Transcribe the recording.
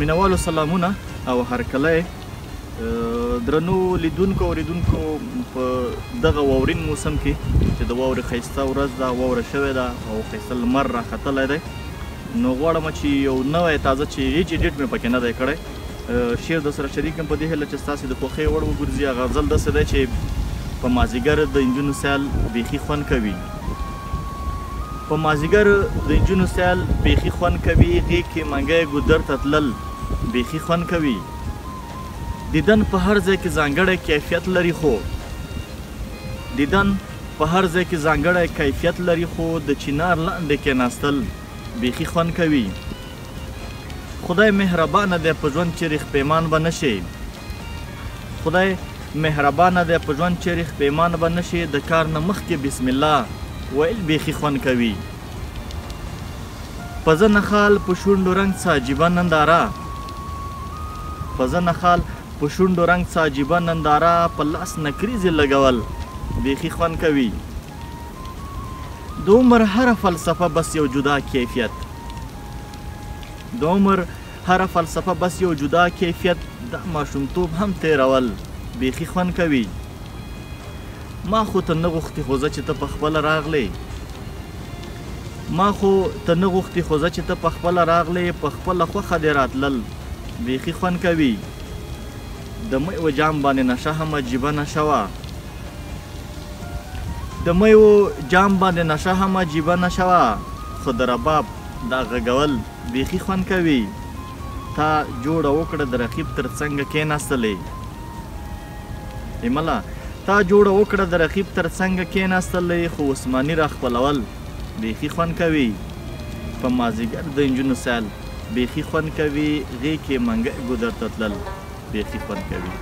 مینوالو سلامونه او هرکلی درنو لیدونکو اوریدونکو په دغه واورین موسم کې چې د واورې ښایسته ورځ ده، واوره شوې ده او ښایسته لمر راختلی دی، نو غواړم چې یو نوی تازه چې هیڅ ایډیټ مې پکې نه دی کړی شعر در سره شریک یم په دې هیله چې ستاسې د خوښۍ وړ وګرځي. هغه غزل داسې دی چې په مازدیګر د نجونو سیال بیخي خوند کوي، په مازدیګر د نجونو سیال بیخي خوند کوي، غیږ کې منګی ګودر ته تلل بیخي خوند کوي. دیدن په هر ځای کې ځانګړی کیفیت لري، خو دیدن په هر ځای کې ځانګړی کیفیت لري، خو د چنار لاندې کېناستل بیخي خوند کوي. خدای مهربانه دی په ژوند چې ریښ پیمان به نشي، خدای مهربانه دی په ژوند چې ریښ پیمان به نشي، د کار نه مخکې بسم الله ویل بیخي خوند کوي. په زه نخال په شونډو رنګ څه عجیبه ننداره، په زه نخال په شونډو رنګ څه عجیبه ننداره، په لاس نکریزې لګول بیخي خوند کوي. د عمر هره فلسفه بس یو جدا کیفیت، د عمر هره فلسفه بس یو جدا کیفیت، دا ماشومتوب هم تیرول بیخي خوند کوي. ما خو ته نه غوښتې خو زه چې ته پخپله راغلې، ما خو ته نه غوښتې خو زه چې ته پخپله راغلې، پخپله خوښه دې راتلل بیخي خوند کوي. د میو جام باندې نشه هم عجیبه نشه وه، د میو جام باندې نشه هم عجیبه نشه وه، خو د رباب دا غږول بیخي خوند کوي. تا جوړه وکړه د رقیب تر څنګه کېناستلې، ایمله تا جوړه وکړه د رقیب تر څنګه کېناستلې، خو عثماني راخپلول بیخي خوند کوي. په مازدیګر د نجونو سیل بیخي خوند کوي، غیږ کې منګی ګودر ته تلل بیخي خوند کوي.